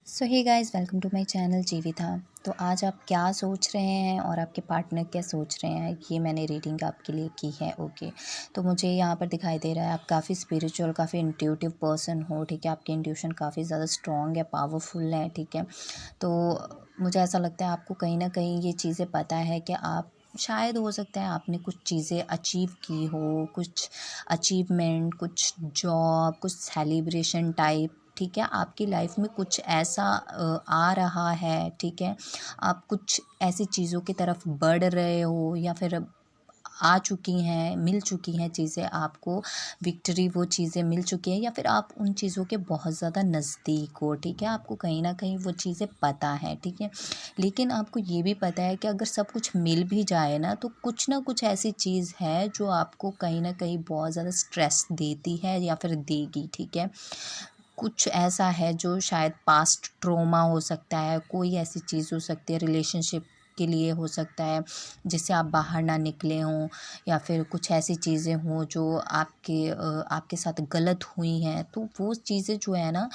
So hey guys, welcome to my channel Jeevita. तो आज आप क्या सोच रहे हैं और आपके पार्टनर क्या सोच रहे हैं, ये मैंने रीडिंग आपके लिए की है। ओके, तो मुझे यहाँ पर दिखाई दे रहा है आप काफ़ी स्पिरिचुअल, काफ़ी इंट्यूटिव पर्सन हो। ठीक है, आपकी इंट्यूशन काफ़ी ज़्यादा स्ट्रॉन्ग है, पावरफुल है। ठीक है, तो मुझे ऐसा लगता है आपको कहीं ना कहीं ये चीज़ें पता है कि आप शायद हो सकता है आपने कुछ चीज़ें अचीव की हो, कुछ अचीवमेंट, कुछ जॉब, कुछ सेलिब्रेशन टाइप। ठीक है, आपकी लाइफ में कुछ ऐसा आ रहा है। ठीक है, आप कुछ ऐसी चीज़ों की तरफ बढ़ रहे हो या फिर आ चुकी हैं, मिल चुकी हैं चीज़ें आपको, विक्ट्री वो चीज़ें मिल चुकी हैं या फिर आप उन चीज़ों के बहुत ज़्यादा नज़दीक हो। ठीक है, आपको कहीं ना कहीं वो चीज़ें पता है। ठीक है, लेकिन आपको ये भी पता है कि अगर सब कुछ मिल भी जाए ना कुछ ऐसी चीज़ है जो आपको कहीं ना कहीं बहुत ज़्यादा स्ट्रेस देती है या फिर देगी। ठीक है, कुछ ऐसा है जो शायद पास्ट ट्रॉमा हो सकता है, कोई ऐसी चीज़ हो सकती है रिलेशनशिप के लिए हो सकता है जिससे आप बाहर ना निकले हों, या फिर कुछ ऐसी चीज़ें हों जो आपके साथ गलत हुई हैं। तो वो चीज़ें जो है ना,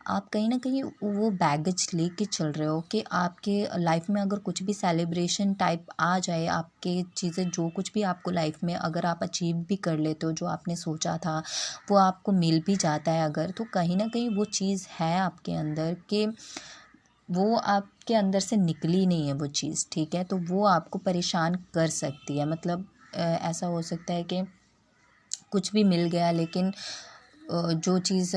आप कहीं ना कहीं वो बैगेज लेके चल रहे हो कि आपके लाइफ में अगर कुछ भी सेलिब्रेशन टाइप आ जाए, आपके चीज़ें जो कुछ भी आपको लाइफ में अगर आप अचीव भी कर लेते हो, जो आपने सोचा था वो आपको मिल भी जाता है अगर, तो कहीं ना कहीं वो चीज़ है आपके अंदर कि वो आपके अंदर से निकली नहीं है वो चीज़। ठीक है, तो वो आपको परेशान कर सकती है। मतलब ऐसा हो सकता है कि कुछ भी मिल गया लेकिन जो चीज़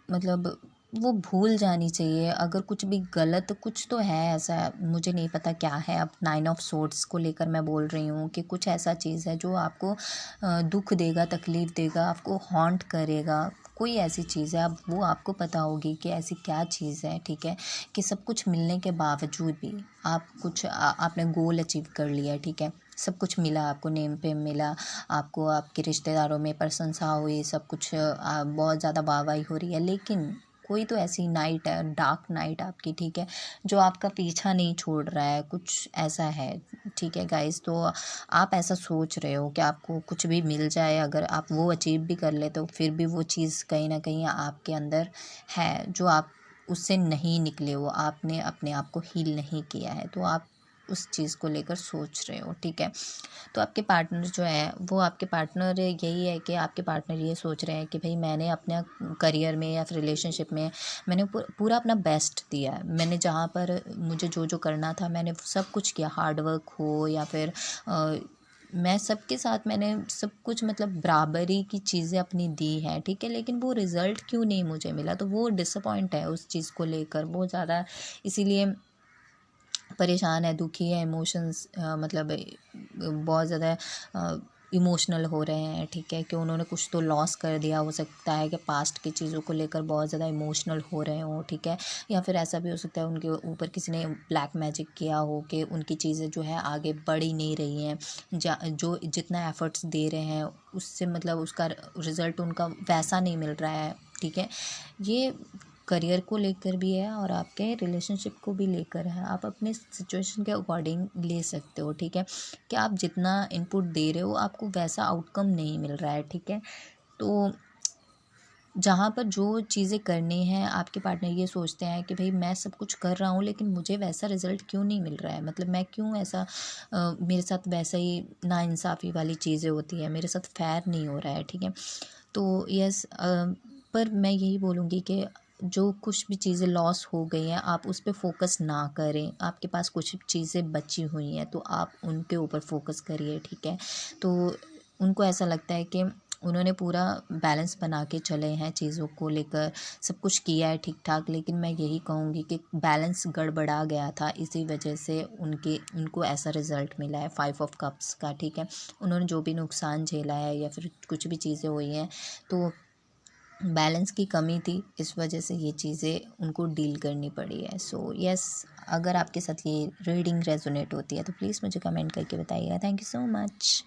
मतलब वो भूल जानी चाहिए। अगर कुछ भी गलत कुछ तो है ऐसा, मुझे नहीं पता क्या है। अब 9 ऑफ सोर्ड्स को लेकर मैं बोल रही हूँ कि कुछ ऐसा चीज़ है जो आपको दुख देगा, तकलीफ़ देगा, आपको हॉन्ट करेगा। कोई ऐसी चीज़ है, अब वो आपको पता होगी कि ऐसी क्या चीज़ है। ठीक है, कि सब कुछ मिलने के बावजूद भी आप कुछ आपने गोल अचीव कर लिया। ठीक है, सब कुछ मिला आपको, नेम पे मिला आपको, आपके रिश्तेदारों में प्रशंसा हुई, सब कुछ बहुत ज़्यादा वाहवाही हो रही है, लेकिन कोई तो ऐसी नाइट है, डार्क नाइट आपकी। ठीक है, जो आपका पीछा नहीं छोड़ रहा है, कुछ ऐसा है। ठीक है गाइस, तो आप ऐसा सोच रहे हो कि आपको कुछ भी मिल जाए, अगर आप वो अचीव भी कर लेते हो फिर भी वो चीज़ कहीं ना कहीं आपके अंदर है जो आप उससे नहीं निकले हो, आपने अपने आप को हील नहीं किया है, तो आप उस चीज़ को लेकर सोच रहे हो। ठीक है, तो आपके पार्टनर जो है वो आपके पार्टनर यही है कि आपके पार्टनर ये सोच रहे हैं कि भाई मैंने अपने करियर में या फिर रिलेशनशिप में मैंने पूरा अपना बेस्ट दिया है। मैंने जहाँ पर मुझे जो जो करना था मैंने सब कुछ किया, हार्ड वर्क हो या फिर मैं सबके साथ मैंने सब कुछ मतलब बराबरी की चीज़ें अपनी दी हैं। ठीक है, लेकिन वो रिज़ल्ट क्यों नहीं मुझे मिला, तो वो डिसअपॉइंट है उस चीज़ को लेकर बहुत ज़्यादा, इसीलिए परेशान है, दुखी है, इमोशंस मतलब बहुत ज़्यादा इमोशनल हो रहे हैं। ठीक है, कि उन्होंने कुछ तो लॉस कर दिया, हो सकता है कि पास्ट की चीज़ों को लेकर बहुत ज़्यादा इमोशनल हो रहे हों। ठीक है, या फिर ऐसा भी हो सकता है उनके ऊपर किसी ने ब्लैक मैजिक किया हो कि उनकी चीज़ें जो है आगे बढ़ ही नहीं रही हैं, जो जितना एफर्ट्स दे रहे हैं उससे मतलब उसका रिज़ल्ट उनका वैसा नहीं मिल रहा है। ठीक है, ये करियर को लेकर भी है और आपके रिलेशनशिप को भी लेकर है। आप अपने सिचुएशन के अकॉर्डिंग ले सकते हो। ठीक है, कि आप जितना इनपुट दे रहे हो आपको वैसा आउटकम नहीं मिल रहा है। ठीक है, तो जहाँ पर जो चीज़ें करनी हैं आपके पार्टनर ये सोचते हैं कि भाई मैं सब कुछ कर रहा हूँ लेकिन मुझे वैसा रिज़ल्ट क्यों नहीं मिल रहा है, मतलब मैं क्यों ऐसा मेरे साथ वैसा ही नाइंसाफ़ी वाली चीज़ें होती है, मेरे साथ फेयर नहीं हो रहा है। ठीक है, तो यस, पर मैं यही बोलूँगी कि जो कुछ भी चीज़ें लॉस हो गई हैं आप उस पे फोकस ना करें। आपके पास कुछ चीज़ें बची हुई हैं तो आप उनके ऊपर फोकस करिए। ठीक है, तो उनको ऐसा लगता है कि उन्होंने पूरा बैलेंस बना के चले हैं चीज़ों को लेकर, सब कुछ किया है ठीक ठाक, लेकिन मैं यही कहूँगी कि बैलेंस गड़बड़ा गया था, इसी वजह से उनको ऐसा रिज़ल्ट मिला है 5 ऑफ कप्स का। ठीक है, उन्होंने जो भी नुकसान झेला है या फिर कुछ भी चीज़ें हुई हैं तो बैलेंस की कमी थी, इस वजह से ये चीज़ें उनको डील करनी पड़ी है। सो यस, अगर आपके साथ ये रीडिंग रेजोनेट होती है तो प्लीज़ मुझे कमेंट करके बताइएगा। Thank you so much.